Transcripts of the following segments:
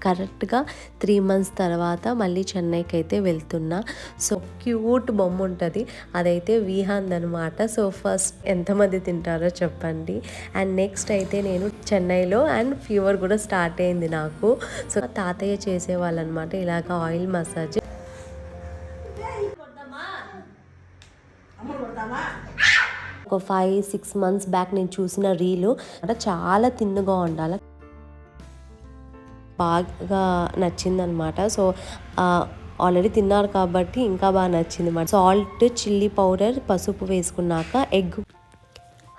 కరెక్ట్గా 3 months తర్వాత మళ్ళీ చెన్నైకి అయితే వెళ్తున్నా. సో క్యూట్ బొమ్మ ఉంటుంది, అదైతే విహాన్ అనమాట. సో ఫస్ట్ ఎంతమంది తింటారో చెప్పండి. అండ్ నెక్స్ట్ అయితే నేను చెన్నైలో అండ్ ఫీవర్ కూడా స్టార్ట్ అయింది నాకు. సో తాతయ్య చేసేవాళ్ళు అనమాట ఇలాగ ఆయిల్ మసాజ్. ఒక 5-6 months బ్యాక్ నేను చూసిన రీలు అంటే చాలా తిన్నుగా ఉండాలి, బాగా నచ్చిందనమాట. సో ఆల్రెడీ తిన్నారు కాబట్టి ఇంకా బాగా నచ్చింది అన్నమాట. సాల్ట్, చిల్లీ పౌడర్, పసుపు వేసుకున్నాక egg.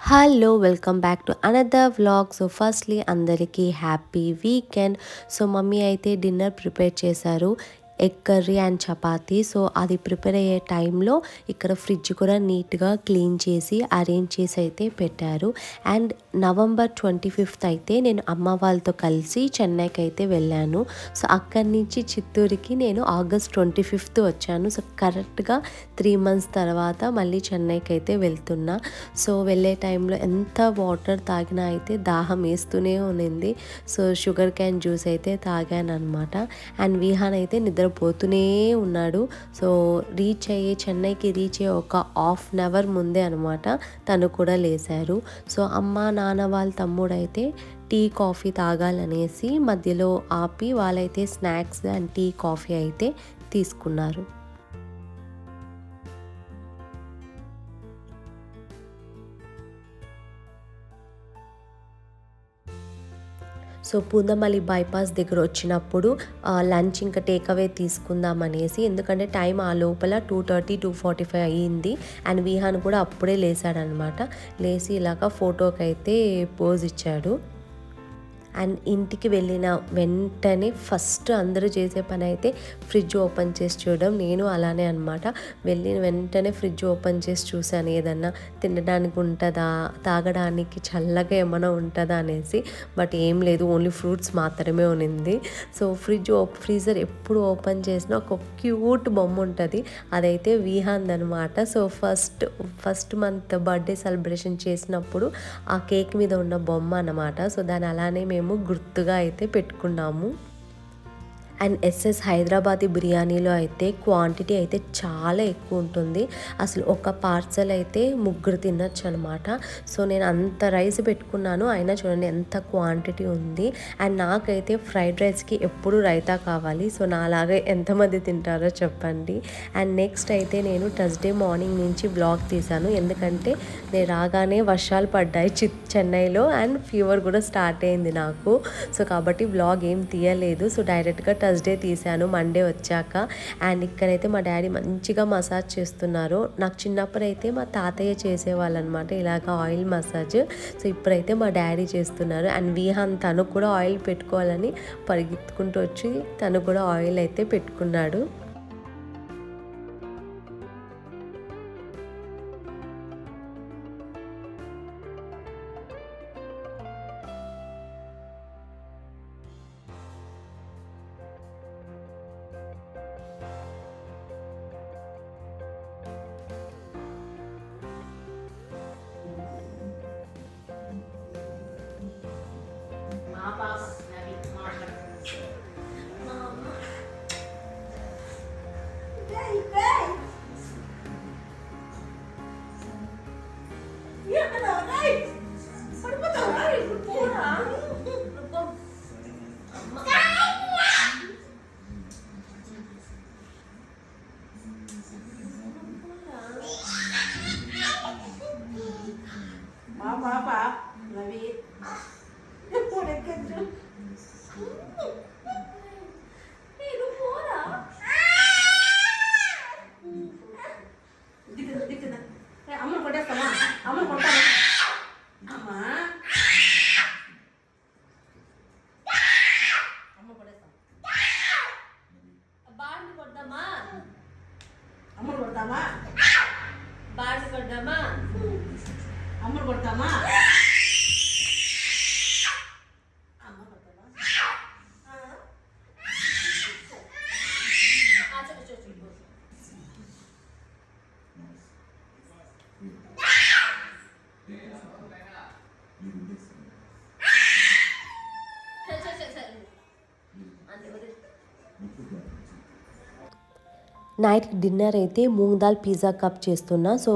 Hello, welcome back to another vlog. So firstly అందరికీ హ్యాపీ వీకెండ్. సో మమ్మీ అయితే డిన్నర్ ప్రిపేర్ చేశారు, egg curry and chapati. So అది ప్రిపేర్ అయ్యే టైంలో ఇక్కడ ఫ్రిడ్జ్ కూడా నీట్గా క్లీన్ చేసి అరేంజ్ చేసి అయితే పెట్టారు. అండ్ November 25th అయితే నేను అమ్మ వాళ్ళతో కలిసి చెన్నైకి అయితే వెళ్ళాను. సో అక్కడి నుంచి చిత్తూరుకి నేను August 25th వచ్చాను. సో కరెక్ట్గా 3 months తర్వాత మళ్ళీ చెన్నైకి అయితే వెళ్తున్నా. సో వెళ్ళే టైంలో ఎంత వాటర్ తాగినా అయితే దాహం వేస్తూనే ఉన్నింది. సో షుగర్ క్యాన్ జ్యూస్ అయితే తాగాను అనమాట. అండ్ విహాన్ అయితే నిద్రపోతూనే ఉన్నాడు. సో చెన్నైకి రీచ్ అయ్యే ఒక 1/2 hour ముందే అనమాట తను కూడా లేశారు. సో అమ్మ నాన్న వాళ్ళ తమ్ముడు అయితే టీ కాఫీ తాగాలనేసి మధ్యలో ఆపి వాళ్ళైతే స్నాక్స్ అండ్ టీ కాఫీ అయితే తీసుకున్నారు. సో పూందమల్లి బైపాస్ దగ్గర వచ్చినప్పుడు లంచ్ ఇంకా టేక్అవే తీసుకుందాం అనేసి, ఎందుకంటే టైం ఆ లోపల 2:30, 2:45 అయ్యింది. అండ్ విహాన్ కూడా అప్పుడే లేసాడనమాట. లేచి ఇలాగ ఫోటోకి అయితే పోజ్ ఇచ్చాడు. అండ్ ఇంటికి వెళ్ళిన వెంటనే ఫస్ట్ అందరూ చేసే పని అయితే ఫ్రిడ్జ్ ఓపెన్ చేసి చూడడం. నేను అలానే అనమాట, వెళ్ళిన వెంటనే ఫ్రిడ్జ్ ఓపెన్ చేసి చూశాను ఏదన్నా తినడానికి ఉంటుందా, తాగడానికి చల్లగా ఏమైనా ఉంటుందా అనేసి. బట్ ఏం లేదు, ఓన్లీ ఫ్రూట్స్ మాత్రమే ఉన్నింది. సో ఫ్రీజర్ ఎప్పుడు ఓపెన్ చేసినా ఒక క్యూట్ బొమ్మ ఉంటుంది, అదైతే విహాన్ అనమాట. So first month birthday celebration చేసినప్పుడు ఆ కేక్ మీద ఉన్న బొమ్మ అన్నమాట. సో దాన్ని అలానే మేము గుర్తుగా అయితే పెట్టుకున్నాము. అండ్ ఎస్ఎస్ హైదరాబాదీ బిర్యానీలో అయితే క్వాంటిటీ అయితే చాలా ఎక్కువ ఉంటుంది. అసలు ఒక పార్సల్ అయితే 3 తినొచ్చు అనమాట. సో నేను అంత రైస్ పెట్టుకున్నాను, అయినా చూడండి ఎంత క్వాంటిటీ ఉంది. అండ్ నాకైతే ఫ్రైడ్ రైస్కి ఎప్పుడు రైతా కావాలి. సో నాలాగే ఎంతమంది తింటారో చెప్పండి. అండ్ నెక్స్ట్ అయితే నేను థర్స్డే మార్నింగ్ నుంచి బ్లాగ్ తీశాను, ఎందుకంటే నేను రాగానే వర్షాలు పడ్డాయి చెన్నైలో అండ్ ఫీవర్ కూడా స్టార్ట్ అయింది నాకు. సో కాబట్టి బ్లాగ్ ఏం తీయలేదు. సో డైరెక్ట్గా థర్స్డే తీశాను, మండే వచ్చాక. అండ్ ఇక్కడైతే మా డాడీ మంచిగా మసాజ్ చేస్తున్నారు. నాకు చిన్నప్పుడు అయితే మా తాతయ్య చేసేవాళ్ళు అనమాట ఇలాగ ఆయిల్ మసాజ్. సో ఇప్పుడైతే మా డాడీ చేస్తున్నారు. అండ్ విహాన్ తను కూడా ఆయిల్ పెట్టుకోవాలని పరిగెత్తుకుంటూ వచ్చి తను కూడా ఆయిల్ అయితే పెట్టుకున్నాడు. నైట్ డిన్నర్ అయితే మూంగ్ దాల్ పిజ్జా కప్ చేస్తున్నా. సో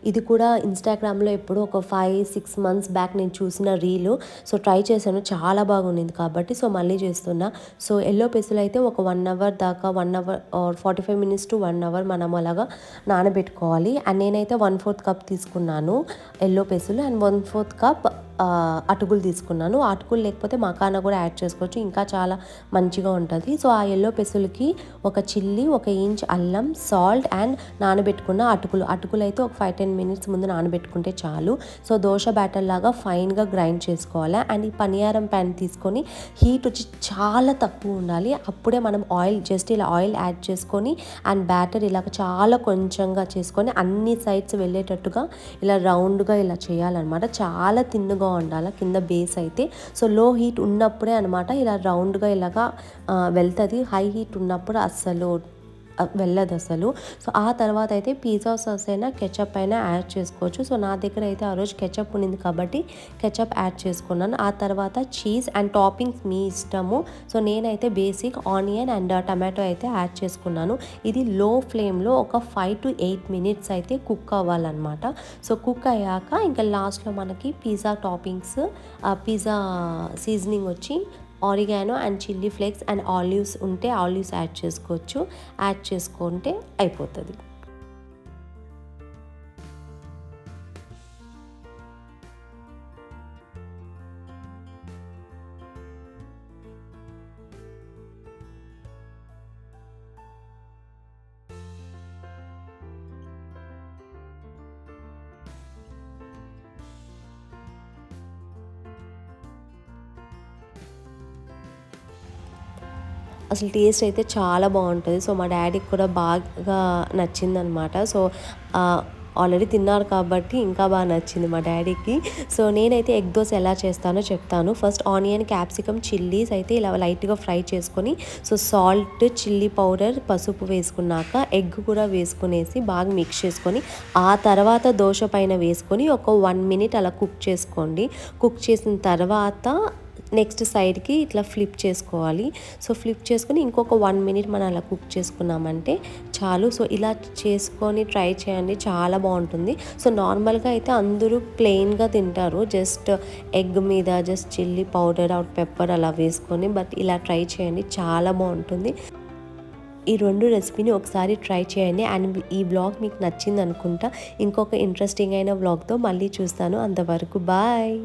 ఇది కూడా ఇన్‌స్టాగ్రామ్‌లో ఎప్పుడో ఒక 5, 6 మంత్స్ బ్యాక్ నేను చూసిన రీలు. సో ట్రై చేశాను. చాలా బాగుండింది కాబట్టి సో మళ్ళీ చేస్తున్నా. సో యెల్లో పెసలైతే ఒక 1 అవర్ దాకా 1 hour or 45 minutes to 1 hour మనం అలాగా నానబెట్టుకోవాలి. అండ్ నేనైతే 1/4 కప్ తీసుకున్నాను యెల్లో పెసలు అండ్ 1/4 కప్ అటుకులు తీసుకున్నాను. అటుకులు లేకపోతే మకానా కూడా యాడ్ చేసుకోవచ్చు. ఇంకా చాలా మంచిగా ఉంటది. సో ఆ యెల్లో పెసలకి ఒక చిల్లీ, 1 ఇంచ్ అల్లం, సాల్ట్ అండ్ నానబెట్టుకున్న అటుకులైతే ఒక 5-10 మినిట్స్ ముందు నానబెట్టుకుంటే చాలు. సో దోస బ్యాటర్ లాగా ఫైన్‌గా గ్రైండ్ చేసుకోవాలి. అండ్ ఈ పనియారం ప్యాన్ తీసుకొని హీట్ వచ్చి చాలా తక్కువ ఉండాలి. అప్పుడే మనం జస్ట్ ఇలా ఆయిల్ యాడ్ చేసుకొని అండ్ బ్యాటర్ ఇలాగ చాలా కొంచెంగా చేసుకొని అన్ని సైడ్స్ వెళ్ళేటట్టుగా ఇలా రౌండ్‌గా ఇలా చేయాలన్నమాట. చాలా తిన్నుగా ఉండాలి కింద బేస్ అయితే. సో లో హీట్ ఉన్నప్పుడే అనమాట ఇలా రౌండ్‌గా ఇలాగా వెళ్తది. హై హీట్ ఉన్నప్పుడు అస్సలు వెళ్ళదు అసలు. సో ఆ తర్వాత అయితే పిజ్జా సాస్ అయినా కెచప్ అయినా యాడ్ చేసుకోవచ్చు. సో నా దగ్గర అయితే ఆ రోజు కెచప్ ఉన్నింది కాబట్టి కెచప్ యాడ్ చేసుకున్నాను. ఆ తర్వాత చీజ్ అండ్ టాపింగ్స్ మీ ఇష్టము. సో నేనైతే బేసిక్ ఆనియన్ అండ్ టమాటో అయితే యాడ్ చేసుకున్నాను. ఇది లో ఫ్లేమ్లో ఒక 5 to 8 మినిట్స్ అయితే కుక్ అవ్వాలన్నమాట. సో కుక్ అయ్యాక ఇంకా లాస్ట్లో మనకి పిజ్జా టాపింగ్స్ పిజ్జా సీజనింగ్ వచ్చి oregano and chilli flakes and olives ఉంటే ఆలివ్స్ యాడ్ చేసుకోవచ్చు. యాడ్ చేసుకుంటే అయిపోతుంది. అసలు టేస్ట్ అయితే చాలా బాగుంటుంది. సో మా డాడీకి కూడా బాగా నచ్చిందనమాట. సో ఆల్రెడీ తిన్నారు కాబట్టి ఇంకా బాగా నచ్చింది మా డాడీకి. సో నేనైతే ఎగ్ దోస ఎలా చేస్తానో చెప్తాను. ఫస్ట్ ఆనియన్, క్యాప్సికమ్, చిల్లీస్ అయితే ఇలా లైట్గా ఫ్రై చేసుకొని సో సాల్ట్, చిల్లీ పౌడర్, పసుపు వేసుకున్నాక ఎగ్ కూడా వేసుకునేసి బాగా మిక్స్ చేసుకొని ఆ తర్వాత దోశ పైన వేసుకొని ఒక 1 మినిట్ అలా కుక్ చేసుకోండి. కుక్ చేసిన తర్వాత నెక్స్ట్ సైడ్కి ఇట్లా ఫ్లిప్ చేసుకోవాలి. సో ఫ్లిప్ చేసుకొని ఇంకొక 1 మినిట్ మనం అలా కుక్ చేసుకున్నామంటే చాలు. సో ఇలా చేసుకొని ట్రై చేయండి, చాలా బాగుంటుంది. సో నార్మల్గా అయితే అందరూ ప్లెయిన్గా తింటారు, జస్ట్ ఎగ్ మీద just chilli powder are pepper అలా వేసుకొని. బట్ ఇలా ట్రై చేయండి, చాలా బాగుంటుంది. ఈ 2 రెసిపీని ఒకసారి ట్రై చేయండి. అండ్ ఈ వ్లాగ్ మీకు నచ్చింది అనుకుంటా. ఇంకొక ఇంట్రెస్టింగ్ అయిన వ్లాగ్తో మళ్ళీ చూస్తాను. అంతవరకు బాయ్.